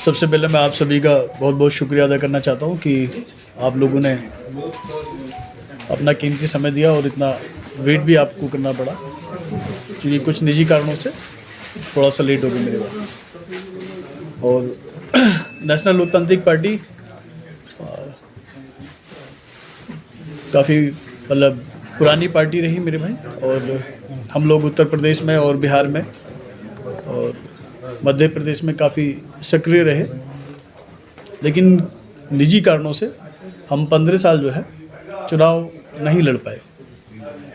सबसे पहले मैं आप सभी का बहुत बहुत शुक्रिया अदा करना चाहता हूं कि आप लोगों ने अपना कीमती समय दिया और इतना वेट भी आपको करना पड़ा क्योंकि कुछ निजी कारणों से थोड़ा सा लेट हो गया मेरे बाद। और नेशनल लोकतांत्रिक पार्टी काफ़ी मतलब पुरानी पार्टी रही मेरे भाई, और हम लोग उत्तर प्रदेश में और बिहार में और मध्य प्रदेश में काफ़ी सक्रिय रहे, लेकिन निजी कारणों से हम 15 साल जो है चुनाव नहीं लड़ पाए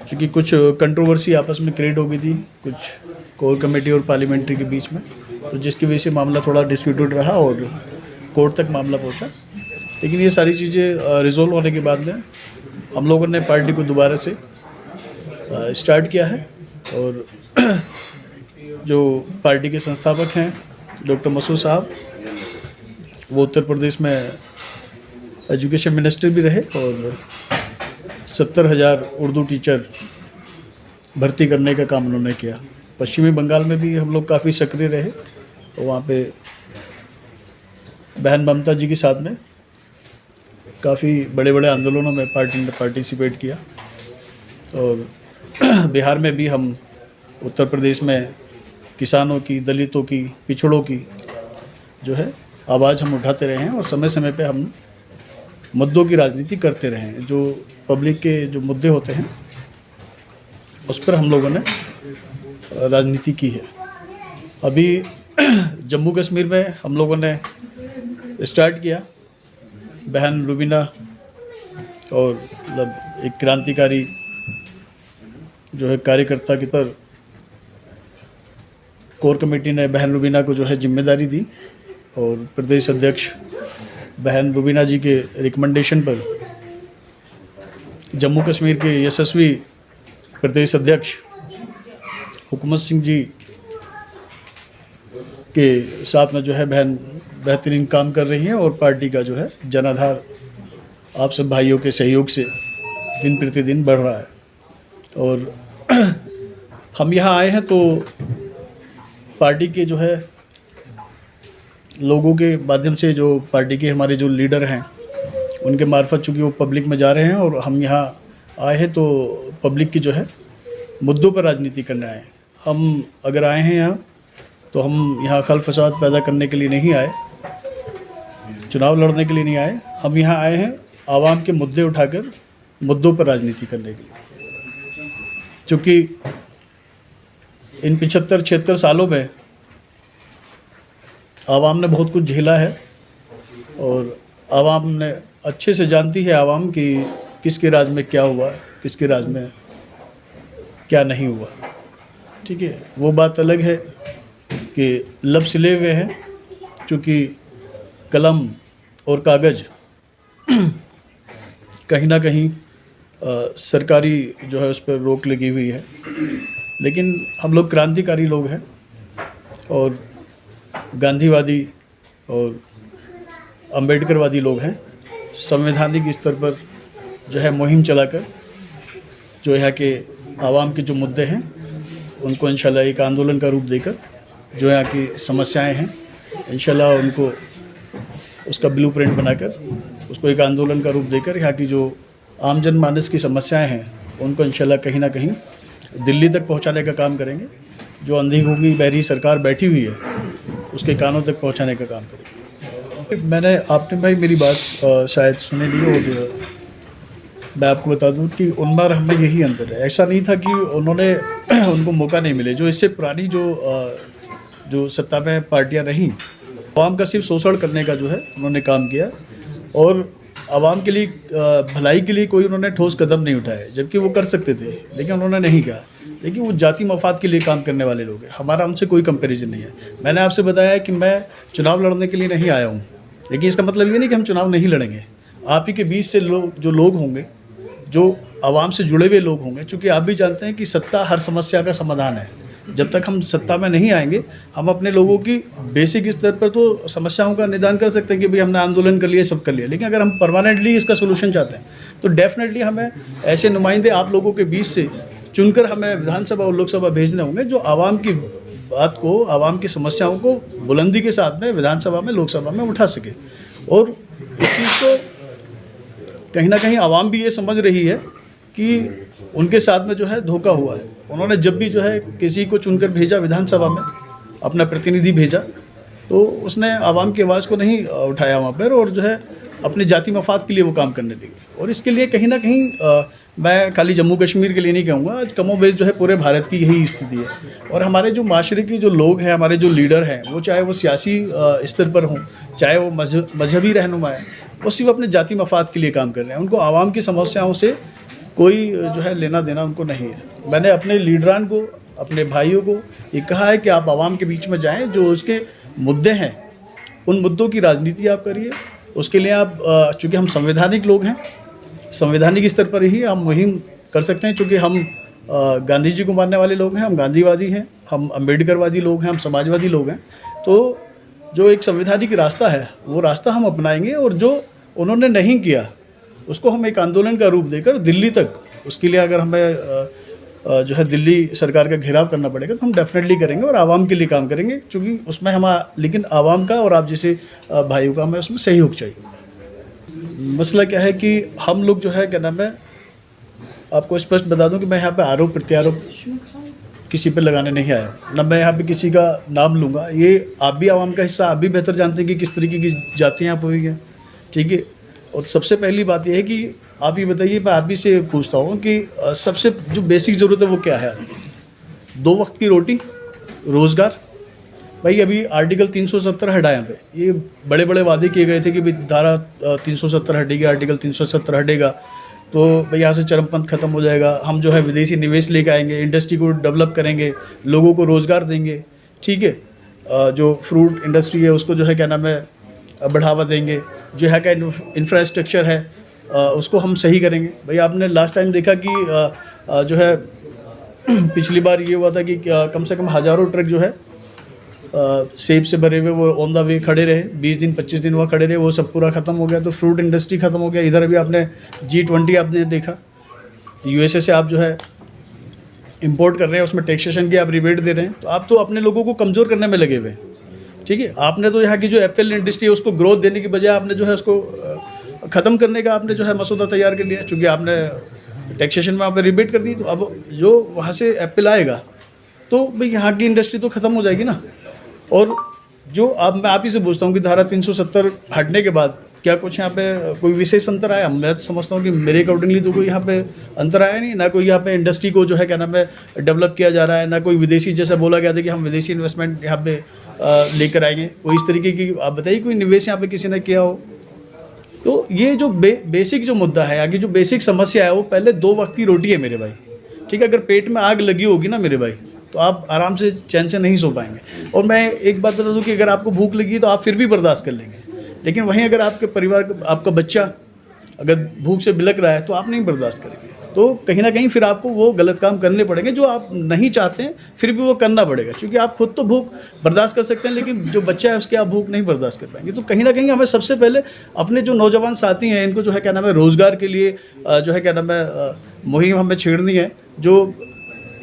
क्योंकि कुछ कंट्रोवर्सी आपस में क्रिएट हो गई थी कुछ कोर कमेटी और पार्लियामेंट्री के बीच में, तो जिसकी वजह से मामला थोड़ा डिस्प्यूटेड रहा और कोर्ट तक मामला पहुंचा। लेकिन ये सारी चीज़ें रिजोल्व होने के बाद में हम लोगों ने पार्टी को दोबारा से स्टार्ट किया है। और जो पार्टी के संस्थापक हैं डॉक्टर मसूद साहब, वो उत्तर प्रदेश में एजुकेशन मिनिस्टर भी रहे और 70,000 उर्दू टीचर भर्ती करने का काम उन्होंने किया। पश्चिमी बंगाल में भी हम लोग काफ़ी सक्रिय रहे और वहाँ पे बहन ममता जी के साथ में काफ़ी बड़े बड़े आंदोलनों में पार्टी ने पार्टिसिपेट किया। और बिहार में भी हम उत्तर प्रदेश में किसानों की, दलितों की, पिछड़ों की जो है आवाज़ हम उठाते रहे हैं और समय समय पे हम मुद्दों की राजनीति करते रहे हैं। जो पब्लिक के जो मुद्दे होते हैं उस पर हम लोगों ने राजनीति की है। अभी जम्मू कश्मीर में हम लोगों ने स्टार्ट किया, बहन रुबीना और मतलब एक क्रांतिकारी जो है कार्यकर्ता के पर कोर कमेटी ने बहन रुबीना को जो है जिम्मेदारी दी और प्रदेश अध्यक्ष बहन रुबीना जी के रिकमेंडेशन पर जम्मू कश्मीर के यशस्वी प्रदेश अध्यक्ष हुकूमत सिंह जी के साथ में जो है बहन बेहतरीन काम कर रही हैं और पार्टी का जो है जनाधार आप सब भाइयों के सहयोग से दिन प्रतिदिन बढ़ रहा है। और हम यहाँ आए हैं तो पार्टी के जो है लोगों के माध्यम से, जो पार्टी के हमारे जो लीडर हैं उनके मार्फत चूँकि वो पब्लिक में जा रहे हैं और हम यहाँ आए हैं तो पब्लिक की जो है मुद्दों पर राजनीति करने आए हैं। हम अगर आए हैं यहाँ तो हम यहाँ खल फसाद पैदा करने के लिए नहीं आए, चुनाव लड़ने के लिए नहीं आए। हम यहाँ आए हैं आवाम के मुद्दे उठाकर मुद्दों पर राजनीति करने के लिए, क्योंकि इन 75-76 सालों में आवाम ने बहुत कुछ झेला है और आवाम ने अच्छे से जानती है आवाम कि किसके राज में क्या हुआ, किसके राज में क्या नहीं हुआ। ठीक है, वो बात अलग है कि लब सिले हुए हैं, क्योंकि कलम और कागज़ कहीं ना कहीं सरकारी जो है उस पर रोक लगी हुई है। लेकिन हम लोग क्रांतिकारी लोग हैं और गांधीवादी और अंबेडकरवादी लोग हैं। संवैधानिक स्तर पर जो है मुहिम चलाकर जो यहाँ के आवाम के जो मुद्दे हैं उनको इंशाल्लाह एक आंदोलन का रूप देकर, जो यहाँ की समस्याएं हैं इंशाल्लाह उनको उसका ब्लूप्रिंट बनाकर उसको एक आंदोलन का रूप देकर यहाँ की जो आम जनमानस की समस्याएं हैं उनको इंशाल्लाह कहीं ना कहीं दिल्ली तक पहुँचाने का काम करेंगे। जो अंधी गूंगी बहरी सरकार बैठी हुई है उसके कानों तक पहुँचाने का काम करेंगे। आपने भाई मेरी बात शायद सुने ली और मैं आपको बता दूं कि उन बार हमें यही अंतर है। ऐसा नहीं था कि उन्होंने उनको मौका नहीं मिले। जो इससे पुरानी जो सत्ता में पार्टियां रहीं, आवाम का सिर्फ शोषण करने का जो है उन्होंने काम किया और आवाम के लिए भलाई के लिए कोई उन्होंने ठोस कदम नहीं उठाए, जबकि वो कर सकते थे लेकिन उन्होंने नहीं किया। लेकिन वो जाति मफाद के लिए काम करने वाले लोग हैं। हमारा उनसे कोई कंपैरिजन नहीं है। मैंने आपसे बताया कि मैं चुनाव लड़ने के लिए नहीं आया हूँ, लेकिन इसका मतलब ये नहीं कि हम चुनाव नहीं लड़ेंगे। आप ही के बीच से जो लोग होंगे, जो आवाम से जुड़े हुए लोग होंगे, क्योंकि आप भी जानते हैं कि सत्ता हर समस्या का समाधान है। जब तक हम सत्ता में नहीं आएंगे, हम अपने लोगों की बेसिक स्तर पर तो समस्याओं का निदान कर सकते हैं कि भाई हमने आंदोलन कर लिया, सब कर लिया, लेकिन अगर हम परमानेंटली इसका सोल्यूशन चाहते हैं तो डेफिनेटली हमें ऐसे नुमाइंदे आप लोगों के बीच से चुनकर हमें विधानसभा और लोकसभा भेजने होंगे जो आवाम की बात को, आवाम की समस्याओं को बुलंदी के साथ में विधानसभा में, लोकसभा में उठा सके। और इस चीज़ को कहीं ना कहीं आवाम भी ये समझ रही है कि उनके साथ में जो है धोखा हुआ है। उन्होंने जब भी जो है किसी को चुनकर भेजा विधानसभा में, अपना प्रतिनिधि भेजा, तो उसने आवाम की आवाज़ को नहीं उठाया वहाँ पर, और जो है अपने जाति मफाद के लिए वो काम करने लगे। और इसके लिए कहीं ना कहीं मैं खाली जम्मू कश्मीर के लिए नहीं कहूँगा, आज कमोबेश जो है पूरे भारत की यही स्थिति है। और हमारे जो माशरे के जो लोग हैं, हमारे जो लीडर हैं, वो चाहे वो सियासी स्तर पर हों, चाहे वो मजहबी रहनुमा है, वो सिर्फ अपने जाति मफाद के लिए काम कर रहे हैं। उनको आवाम की समस्याओं से कोई जो है लेना देना उनको नहीं है। मैंने अपने लीडरान को, अपने भाइयों को ये कहा है कि आप आवाम के बीच में जाएँ, जो उसके मुद्दे हैं उन मुद्दों की राजनीति आप करिए। उसके लिए आप, चूँकि हम संवैधानिक लोग हैं, संवैधानिक स्तर पर ही हम मुहिम कर सकते हैं। चूँकि हम गांधी जी को मानने वाले लोग हैं, हम गांधीवादी हैं, हम अम्बेडकरवादी लोग हैं, हम समाजवादी लोग हैं। तो जो एक संवैधानिक रास्ता है वो रास्ता हम अपनाएंगे, और जो उन्होंने नहीं किया उसको हम एक आंदोलन का रूप देकर दिल्ली तक, उसके लिए अगर हमें जो है दिल्ली सरकार का घेराव करना पड़ेगा तो हम डेफिनेटली करेंगे और आवाम के लिए काम करेंगे। क्योंकि उसमें हम, लेकिन आवाम का और आप जैसे भाइयों का हमें उसमें सहयोग चाहिए। मसला क्या है कि हम लोग जो है, क्या नाम है, आपको स्पष्ट बता दूं कि मैं यहाँ पे आरोप प्रत्यारोप किसी पे लगाने नहीं आया, ना मैं यहाँ पे किसी का नाम लूँगा। ये आप भी आवाम का हिस्सा, आप भी बेहतर जानते हैं कि किस तरीके की जातियाँ यहाँ पर हुई हैं, ठीक है। और सबसे पहली बात यह है कि आप ये बताइए, मैं आप भी से पूछता हूँ कि सबसे जो बेसिक ज़रूरत है वो क्या है? 2 वक्त की रोटी, रोज़गार। भाई अभी आर्टिकल 370 हटा यहाँ पे, ये बड़े बड़े वादे किए गए थे कि भाई धारा 370 हटेगी, आर्टिकल 370 हटेगा तो भाई यहाँ से चरमपंथ खत्म हो जाएगा, हम जो है विदेशी निवेश लेकर आएंगे, इंडस्ट्री को डेवलप करेंगे, लोगों को रोज़गार देंगे, ठीक है। जो फ्रूट इंडस्ट्री है उसको जो है, क्या नाम है, बढ़ावा देंगे, जो है का इंफ्रास्ट्रक्चर है उसको हम सही करेंगे। भाई आपने लास्ट टाइम देखा कि जो है पिछली बार ये हुआ था कि कम से कम हज़ारों ट्रक जो है सेब से भरे हुए वो ऑन द वे खड़े रहे, 20 दिन 25 दिन वहाँ खड़े रहे, वो सब पूरा ख़त्म हो गया। तो फ्रूट इंडस्ट्री ख़त्म हो गया। इधर अभी आपने G20 आपने देखा, USA से आप जो है इंपोर्ट कर रहे हैं, उसमें टैक्सेशन की आप रिबेट दे रहे हैं, तो आप तो अपने लोगों को कमज़ोर करने में लगे हुए हैं, ठीक है। आपने तो यहाँ की जो एप्पल इंडस्ट्री है उसको ग्रोथ देने की बजाय आपने जो है उसको ख़त्म करने का आपने जो है मसौदा तैयार कर लिया, चूँकि आपने टैक्सेशन में आप रिबेट कर दी। तो अब जो वहाँ से एप्पल आएगा तो भाई यहाँ की इंडस्ट्री तो ख़त्म हो जाएगी ना। और जो अब मैं आप ही से पूछता हूँ कि धारा 370 हटने के बाद क्या कुछ यहाँ पे कोई विशेष अंतर आया? मैं समझता हूँ कि मेरे अकॉर्डिंगली तो कोई यहाँ पे अंतर आया नहीं, ना कोई यहाँ पे इंडस्ट्री को जो है, क्या नाम है, डेवलप किया जा रहा है, ना कोई विदेशी, जैसा बोला गया था कि हम विदेशी इन्वेस्टमेंट यहाँ पे लेकर आएंगे, कोई इस तरीके की आप बताइए कोई निवेश यहाँ पे किसी ने किया हो। तो ये जो बेसिक जो मुद्दा है, आगे जो बेसिक समस्या है, वो पहले 2 वक्त की रोटी है मेरे भाई, ठीक है। अगर पेट में आग लगी होगी ना मेरे भाई, तो आप आराम से चैन से नहीं सो पाएंगे। और मैं एक बात बता दूं कि अगर आपको भूख लगी तो आप फिर भी बर्दाश्त कर लेंगे, लेकिन वहीं अगर आपके परिवार का, आपका बच्चा अगर भूख से बिलक रहा है तो आप नहीं बर्दाश्त करेंगे। तो कहीं ना कहीं फिर आपको वो गलत काम करने पड़ेंगे जो आप नहीं चाहते हैं, फिर भी वो करना पड़ेगा, क्योंकि आप खुद तो भूख बर्दाश्त कर सकते हैं, लेकिन जो बच्चा है उसके आप भूख नहीं बर्दाश्त कर पाएंगे। तो कहीं ना कहीं हमें सबसे पहले अपने जो नौजवान साथी हैं इनको जो है, क्या नाम है, रोज़गार के लिए जो है, क्या नाम है, मुहिम हमें छेड़नी है। जो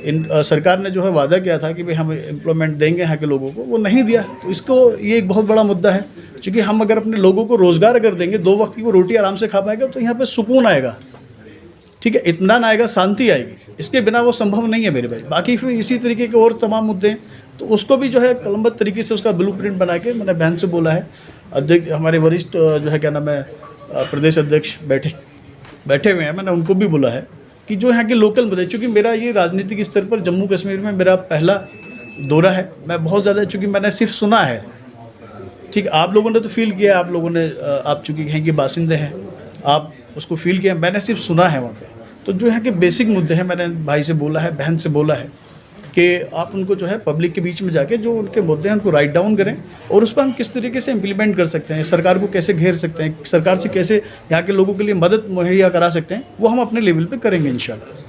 सरकार ने जो है वादा किया था कि भाई हम एम्प्लॉयमेंट देंगे यहाँ के लोगों को, वो नहीं दिया। तो इसको ये एक बहुत बड़ा मुद्दा है, क्योंकि हम अगर अपने लोगों को रोज़गार अगर देंगे, 2 वक्त की वो रोटी आराम से खा पाएगा, तो यहाँ पे सुकून आएगा, ठीक है, इत्मीनान आएगा, शांति आएगी। इसके बिना वो संभव नहीं है मेरे भाई। बाकी फिर इसी तरीके के और तमाम मुद्दे हैं, तो उसको भी जो है कलमबद्ध तरीके से उसका ब्लूप्रिंट बना के मैंने बहन से बोला है। अध्यक्ष हमारे वरिष्ठ जो है, क्या नाम है, प्रदेश अध्यक्ष बैठे हुए हैं, मैंने उनको भी बोला है कि जो यहाँ के लोकल मुद्दे, चूँकि मेरा ये राजनीतिक स्तर पर जम्मू कश्मीर में मेरा पहला दौरा है, मैं बहुत ज़्यादा, चूँकि मैंने सिर्फ सुना है, ठीक, आप लोगों ने तो फील किया, आप लोगों ने, आप चूँकि यहाँ के बासिंदे हैं, आप उसको फील किया, मैंने सिर्फ सुना है वहाँ पे। तो जो यहाँ के बेसिक मुद्दे हैं, मैंने भाई से बोला है, बहन से बोला है कि आप उनको जो है पब्लिक के बीच में जाके जो उनके मुद्दे हैं उनको राइट डाउन करें, और उस पर हम किस तरीके से इम्प्लीमेंट कर सकते हैं, सरकार को कैसे घेर सकते हैं, सरकार से कैसे यहाँ के लोगों के लिए मदद मुहैया करा सकते हैं, वो हम अपने लेवल पे करेंगे इंशाल्लाह।